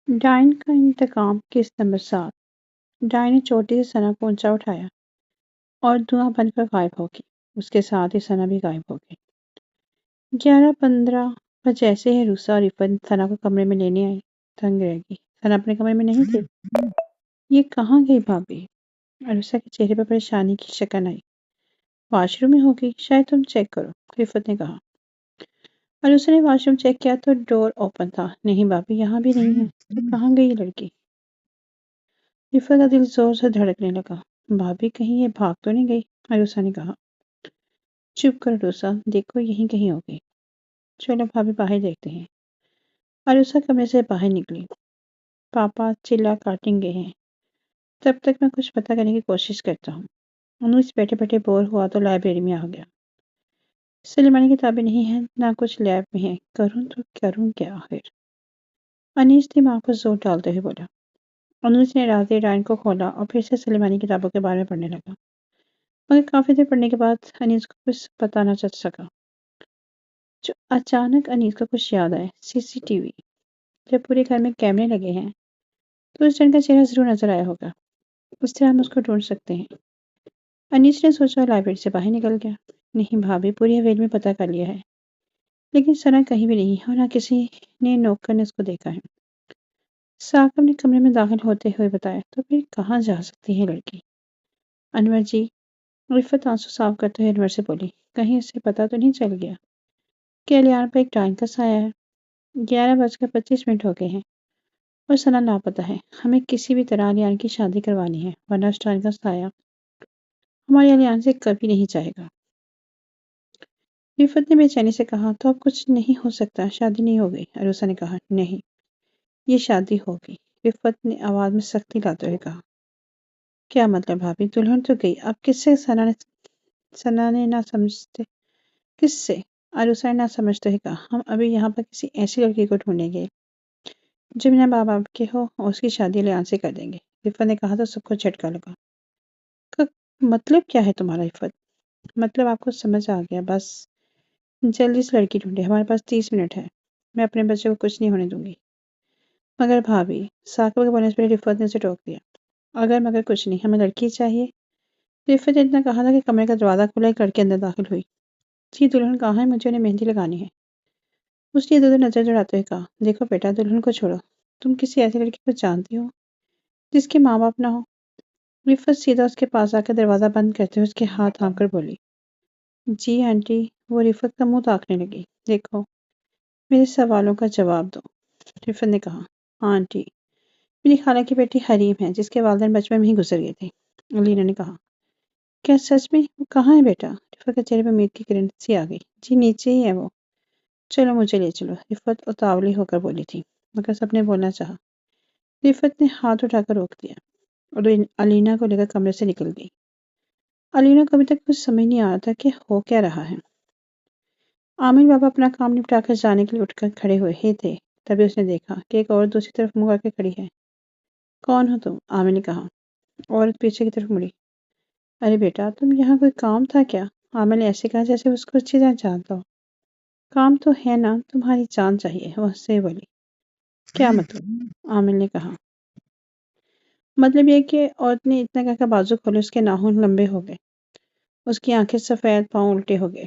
ڈائن کا انتقام قسط نمبر 7۔ ڈائن نے چوٹی سے ثنا کو اونچا اٹھایا اور دھواں بن کر غائب ہو گئی۔ اس کے ساتھ ہی ثنا بھی غائب ہو گئی۔ 11:15 پر جیسے ہی عروسہ اور عفت ثنا کو کمرے میں لینے آئی، دنگ رہ گئی۔ ثنا اپنے کمرے میں نہیں تھی۔ یہ کہاں گئی بھابھی؟ عروسہ کے چہرے پر پریشانی کی شکن آئی۔ واش روم میں ہوگی، شاید تم چیک کرو، عفت نے کہا۔ عروسہ نے واش روم چیک کیا تو ڈور اوپن تھا۔ نہیں بھابھی، یہاں بھی نہیں ہے۔ تو کہاں گئی یہ لڑکی؟ عفت کا دل زور سے دھڑکنے لگا۔ بھابھی کہیں یہ بھاگ تو نہیں گئی؟ عروسہ نے کہا۔ چپ کر عروسہ، دیکھو یہیں کہیں ہوگی۔ چلو بھابھی باہر دیکھتے ہیں۔ عروسہ کمرے سے باہر نکلی۔ پاپا چلا کاٹیں گے ہیں، تب تک میں کچھ پتہ کرنے کی کوشش کرتا ہوں۔ انوس بیٹھے بیٹھے بور ہوا تو لائبریری میں آ گیا۔ سلیمانی کتابیں نہیں ہیں، نہ کچھ لیب میں ہیں، کروں تو کروں کیا آخر؟ انیس دماغ پر زور ڈالتے ہوئے بولا۔ انوس نے راز ڈائن کو کھولا اور پھر سے سلیمانی کتابوں کے بارے میں پڑھنے لگا، مگر کافی دیر پڑھنے کے بعد انیس کو کچھ پتہ نہ چل سکا۔ جو اچانک انیس کو کچھ یاد آئے، سی سی ٹی وی۔ جب پورے گھر میں کیمرے لگے ہیں تو اس جن کا چہرہ ضرور نظر آیا ہوگا، اس طرح ہم اس کو ڈھونڈ سکتے ہیں۔ انیس نے سوچا، لائبریری سے باہر نکل گیا۔ نہیں بھابھی، پوری حویلی میں پتہ کر لیا ہے، لیکن ثنا کہیں بھی نہیں ہے اور نہ کسی نے نوکر نے اس کو دیکھا ہے۔ ثاقب نے کمرے میں داخل ہوتے ہوئے بتایا۔ تو پھر کہاں جا سکتی ہے لڑکی؟ انور جی، عفت آنسو صاف کرتے ہوئے انور سے بولی، کہیں اسے پتہ تو نہیں چل گیا کہ الیان پر ایک ڈائن کا سایہ ہے؟ 11:25 ہو گئے ہیں اور ثنا لاپتہ ہے۔ ہمیں کسی بھی طرح الیان کی شادی کروانی ہے، ورنہ اس ڈائن کا سایہ ہمارے الیان سے کبھی نہیں جائے گا۔ عفت نے بے چینی سے کہا۔ تو اب کچھ نہیں ہو سکتا، شادی نہیں ہو گئی؟ عروسہ نے کہا۔ نہیں، یہ شادی ہوگی، عفت نے آواز میں سختی لاتے ہوئے کہا۔ کیا مطلب بھابھی؟ دلہن تو گئی، اب کس سے؟ ثنا نے نہ سمجھتے کس سے؟ عروسہ نے نہ سمجھتے ہوئے کہا۔ ہم ابھی یہاں پر کسی ایسی لڑکی کو ڈھونڈیں گے جو بنا باپ باپ کے ہو اور اس کی شادی الیان سے کر دیں گے۔ عفت نے کہا تو سب کو جھٹکا لگا۔ مطلب کیا ہے تمہارا عفت؟ مطلب آپ کو سمجھ آ گیا، بس جلدی سے لڑکی ڈھونڈے، ہمارے پاس 30 منٹ ہے، میں اپنے بچے کو کچھ نہیں ہونے دوں گی۔ مگر بھابھی، ثاقب کے بولنے سے پہلے عفت نے اسے ٹوک دیا۔ اگر مگر کچھ نہیں، ہمیں لڑکی چاہیے۔ عفت نے اتنا کہا تھا کہ کمرے کا دروازہ کھلا، ایک لڑکی اندر داخل ہوئی۔ جی دلہن کہاں ہے؟ مجھے انہیں مہندی لگانی ہے۔ اس نے ادھر ادھر نظر دوڑاتے ہوئے کہا۔ دیکھو بیٹا، دلہن کو چھوڑو، تم کسی ایسی لڑکی کو جانتی ہو جس کے ماں باپ نہ ہو؟ عفت سیدھا اس کے پاس آ کر دروازہ بند کرتے ہوئے اس کے ہاتھ تھام کر بولی۔ جی آنٹی۔ وہ عفت کا منہ تاکنے لگی۔ دیکھو، میرے سوالوں کا جواب دو، عفت نے کہا۔ ہاں آنٹی، میری خالہ کی بیٹی حریم ہے، جس کے والدین بچپن میں ہی گزر گئے تھے، علینا نے کہا۔ کیا سچ میں؟ وہ کہاں ہے بیٹا؟ عفت کے چہرے پر امید کی کرن سی آ گئی۔ جی نیچے ہی ہے وہ، چلو مجھے لے چلو، عفت اتاولی ہو کر بولی تھی، مگر سب نے بولنا چاہا۔ عفت نے ہاتھ اٹھا کر روک دیا اور علینا کو لے کر کمرے سے نکل گئی۔ علینا کو ابھی تک کچھ سمجھ نہیں آ رہا تھا کہ ہو کیا رہا ہے۔ عامر بابا اپنا کام نپٹا کر جانے کے لیے اٹھ کر کھڑے ہوئے ہی تھے، تبھی اس نے دیکھا کہ ایک عورت دوسری طرف منہ کر کے کھڑی ہے۔ کون ہو تم؟ عامر نے کہا۔ عورت پیچھے کی طرف مڑی۔ ارے بیٹا، تم یہاں کوئی کام تھا کیا؟ عامر نے ایسے کہا جیسے اس کو اچھی طرح جانتا ہو۔ کام تو ہے نا، تمہاری جان چاہیے، وہ سے بولی۔ کیا مطلب؟ عامر نے کہا۔ مطلب یہ کہ عورت نے اتنا کہہ کر بازو کھولے، اس کے ناخن لمبے ہو گئے، اس کی آنکھیں سفید، پاؤں الٹے ہو گئے،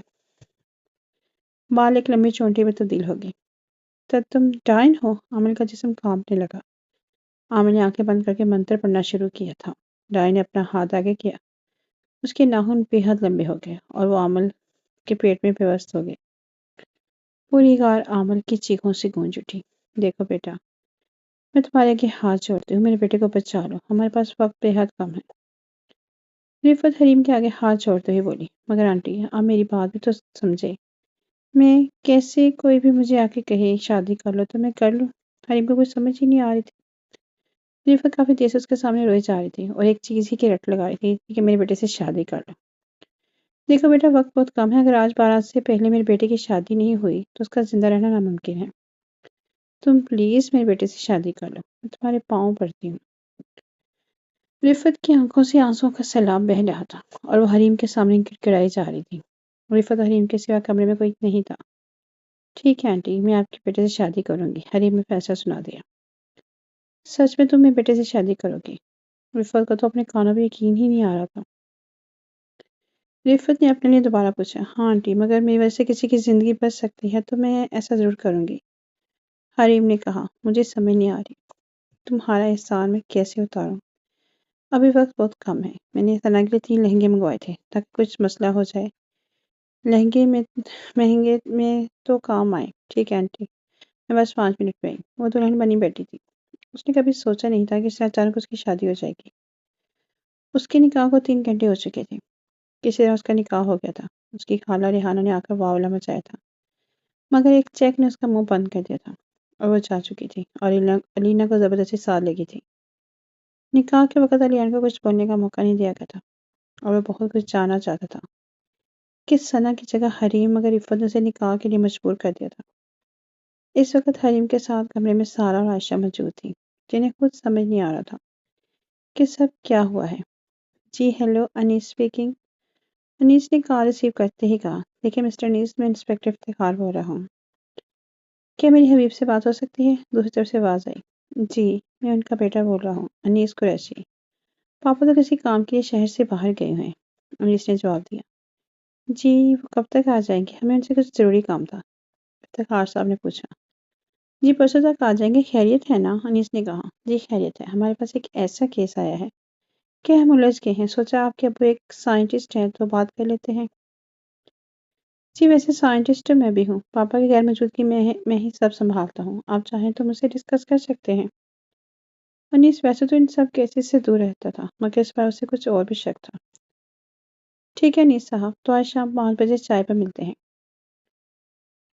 بال ایک لمبی چونٹی میں تبدیل ہو گئی۔ تب تم ڈائن ہو؟ عامر کا جسم کانپنے لگا۔ عامر نے آنکھیں بند کر کے منتر پڑھنا شروع کیا تھا۔ ڈائن نے اپنا ہاتھ آگے کیا، اس کے ناخن بے حد لمبے ہو گئے اور وہ عامر کے پیٹ میں پیوست ہو گئے۔ پوری غار عامر کی چیخوں سے گونج اٹھی۔ دیکھو بیٹا، میں تمہارے آگے ہاتھ جوڑتی ہوں، میرے بیٹے کو بچا لو، ہمارے پاس وقت بے حد کم ہے۔ عفت حریم کے آگے ہاتھ جوڑتے ہوئے بولی۔ مگر آنٹی، آپ میری بات بھی تو سمجھے، میں کیسے کوئی بھی مجھے آ کے کہے شادی کر لو تو میں کر لوں؟ حریم کو کچھ سمجھ ہی نہیں آ رہی تھی۔ عفت کافی دیر سے اس کے سامنے روئی جا رہی تھی اور ایک چیز ہی کی رٹ لگا رہی تھی کہ میرے بیٹے سے شادی کر لو۔ دیکھو بیٹا، وقت بہت کم ہے، اگر آج 12 سے پہلے میرے بیٹے کی شادی نہیں ہوئی تو اس کا زندہ رہنا ناممکن ہے۔ تم پلیز میرے بیٹے سے شادی کر لو، میں تمہارے پاؤں پڑتی ہوں۔ عفت کی آنکھوں سے آنسوؤں کا سیلاب بہہ رہا تھا اور وہ حریم کے سامنے گڑگڑائی جا رہی تھی۔ عفت حریم کے سوا کمرے میں کوئی نہیں تھا۔ ٹھیک ہے آنٹی، میں آپ کے بیٹے سے شادی کروں گی، حریم نے فیصلہ سنا دیا۔ سچ میں تم میرے بیٹے سے شادی کرو گی؟ رفت کو تو اپنے کانوں پہ یقین ہی نہیں آ رہا تھا۔ رفت نے اپنے لیے دوبارہ پوچھا، ہاں آنٹی، مگر میری وجہ سے کسی کی زندگی بچ سکتی ہے تو میں ایسا ضرور کروں گی۔ حریم نے کہا، مجھے سمجھ نہیں آ رہی تمہارا احسان میں کیسے اتاروں۔ ابھی وقت بہت کم ہے۔ میں نے ثنا کے لیے 3 لہنگے منگوائے تھے تاکہ کچھ مسئلہ ہو جائے۔ لہنگے مہنگے میں تو کام آئے۔ ٹھیک ہے آنٹی، میں بس 5 منٹ میں آئی۔ وہ دلہن بنی بیٹھی تھی۔ اس نے کبھی سوچا نہیں تھا کہ اس سے اچانک اس کی شادی ہو جائے گی۔ اس کے نکاح کو 3 گھنٹے ہو چکے تھے۔ کسی طرح اس کا نکاح ہو گیا تھا۔ اس کی خالہ ریحانہ نے آ کر واویلا مچایا تھا، مگر ایک چیک نے اس کا منہ بند کر دیا تھا اور وہ جا چکی تھی اور علینا کو زبردستی ساتھ لے گئی تھی۔ نکاح کے وقت علینا کو کچھ بولنے کا موقع نہیں دیا گیا تھا اور وہ بہت کچھ جاننا چاہتا تھا کہ ثنا کی جگہ حریم، مگر عفت نے اسے نکاح کے لیے مجبور کر دیا تھا۔ اس وقت حریم کے ساتھ کمرے میں سارا اور عائشہ موجود تھی، جنہیں خود سمجھ نہیں آ رہا تھا کہ سب کیا ہوا ہے۔ جی ہیلو، انیس اسپیکنگ۔ انیس نے کال ریسیو کرتے ہی کہا، دیکھیں مسٹر انیس، میں انسپیکٹر افتخار بول رہا ہوں۔ کیا میری حبیب سے بات ہو سکتی ہے؟ دوسری طرف سے آواز آئی۔ جی، میں ان کا بیٹا بول رہا ہوں، انیس قریشی۔ پاپا تو کسی کام کے لیے شہر سے باہر گئے ہوئے ہیں، انیس نے جواب دیا۔ جی، وہ کب تک آ جائیں گے؟ ہمیں ان سے کچھ ضروری کام تھا، افتخار صاحب نے پوچھا۔ جی پرسوں تک آ جائیں گے، خیریت ہے نا؟ انیس نے کہا، جی خیریت ہے، ہمارے پاس ایک ایسا کیس آیا ہے کہ ہم الجھ گئے ہیں، سوچا آپ کے ابو ایک سائنٹسٹ ہیں تو بات کر لیتے ہیں۔ جی ویسے سائنٹسٹ تو میں بھی ہوں، پاپا کی غیر موجودگی میں ہی سب سنبھالتا ہوں، آپ چاہیں تو مجھ سے ڈسکس کر سکتے ہیں۔ انیس ویسے تو ان سب کیسز سے دور رہتا تھا، مگر اس بار اسے کچھ اور بھی شک تھا۔ ٹھیک ہے انیس صاحب، تو آج شام 5 بجے چائے پر ملتے ہیں،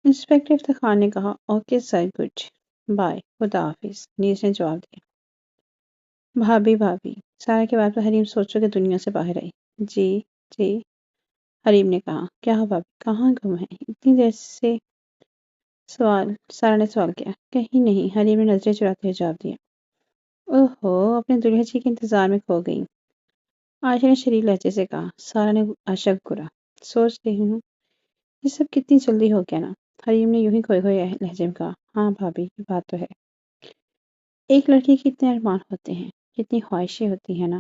انسپیکٹر افتخار نے کہا۔ اوکے سر، گڈ بائے، خدا حافظ، انیس نے جواب دیا۔ بھابھی سارا کے بعد حریم سوچو کہ دنیا سے باہر آئی۔ جی حریم نے کہا، کیا ہو بھابھی، کہاں گم ہے اتنی دیر سے؟ سارا نے سوال کیا۔ کہیں نہیں، حریم نے نظریں چراتے ہوئے جواب دیا۔ اوہو، اپنے دلہے جی کے انتظار میں کھو گئی، عائشہ نے شریف لہجے سے کہا۔ سارا نے عائشہ کو گھورا۔ سوچ رہی ہوں یہ سب کتنی جلدی ہو گیا نا؟ حریم نے یوں ہی کھوئے ہوئے لہجے میں کہا۔ ہاں بھابھی، یہ بات تو ہے، ایک لڑکی کے اتنے ارمان ہوتے ہیں، کتنی خواہشیں ہوتی ہیں نا،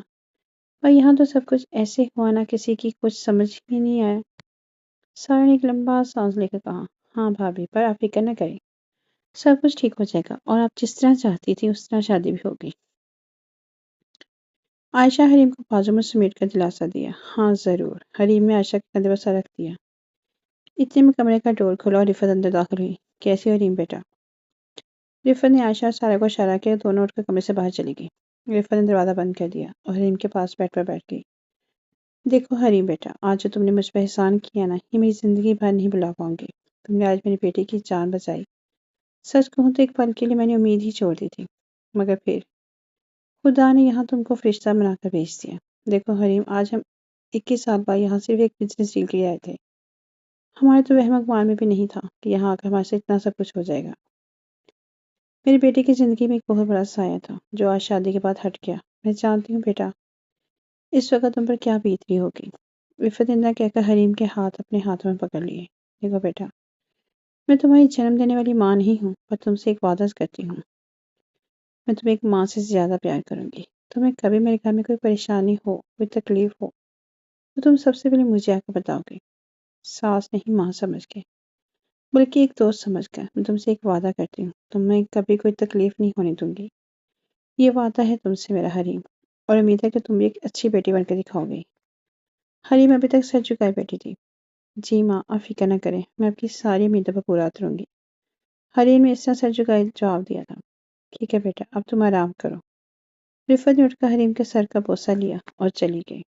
اور یہاں تو سب کچھ ایسے ہوا نا، کسی کی کچھ سمجھ ہی نہیں آیا۔ سارا نے ایک لمبا سانس لے کر کہا، ہاں بھابھی، پر آپ فکر نہ کریں، سب کچھ ٹھیک ہو جائے گا، اور آپ جس طرح چاہتی تھی اس طرح شادی بھی ہوگی۔ عائشہ حریم کو بازو میں سمیٹ کر دلاسا دیا۔ ہاں ضرور۔ حریم نے عائشہ کے کندھے پر سر رکھ دیا۔ اتنے میں کمرے کا ڈور کھلا اور رفت اندر داخل ہوئی۔ کیسی ہو حریم بیٹا؟ رفت نے عائشہ اور سارا کو اشارہ کیا، دونوں اٹھ کر کمرے سے باہر چلی گئی۔ رفت نے دروازہ بند کر دیا اور حریم کے پاس بیٹھ گئی۔ دیکھو حریم بیٹا، آج جو تم نے مجھ پہ احسان کیا نا، یہ میری زندگی بھر نہیں بھلا پاؤں گی۔ تم نے آج میری بیٹی کی جان بچائی۔ سچ کہوں تو ایک پل کے لیے میں نے امید ہی چھوڑ دی تھی، مگر پھر خدا نے یہاں تم کو فرشتہ بنا کر بھیج دیا۔ دیکھو حریم، آج ہم 21 سال بعد یہاں صرف ایک بزنس ڈیل کے لیے آئے تھے۔ ہمارے تو وہم گمان میں بھی نہیں تھا کہ یہاں آ کر ہمارے سے اتنا سب کچھ ہو جائے گا۔ میری بیٹی کی زندگی میں ایک بہت بڑا سایہ تھا جو آج شادی کے بعد ہٹ گیا۔ میں جانتی ہوں بیٹا اس وقت تم پر کیا بیت رہی ہوگی۔ رفت نے نہ کہہ کر حریم کے ہاتھ اپنے ہاتھوں میں پکڑ لیے۔ دیکھو بیٹا، میں تمہاری جنم دینے والی ماں نہیں ہوں، پر تم سے ایک وعدہ کرتی ہوں، میں تمہیں ایک ماں سے زیادہ پیار کروں گی۔ تمہیں کبھی میرے گھر میں کوئی پریشانی ہو، کوئی تکلیف ہو، تو تم سب سے پہلے مجھے آ کر بتاؤ گے، ساس نہیں ماں سمجھ کے، بلکہ ایک دوست سمجھ کر۔ میں تم سے ایک وعدہ کرتی ہوں، تمہیں کبھی کوئی تکلیف نہیں ہونے دوں گی۔ یہ وعدہ ہے تم سے میرا حریم، اور امید ہے کہ تم بھی ایک اچھی بیٹی بن کے دکھاؤ گی۔ حریم ابھی تک سر جھکائے بیٹھی تھی۔ جی ماں، آپ فکر نہ کریں، میں آپ کی ساری امیدوں پر پورا اتروں گی، حریم نے اس طرح سر جھکائے جواب دیا تھا۔ ٹھیک ہے بیٹا، اب تم آرام کرو۔ رفت نے اٹھ کر حریم کے سر کا بوسہ لیا اور چلی گئی۔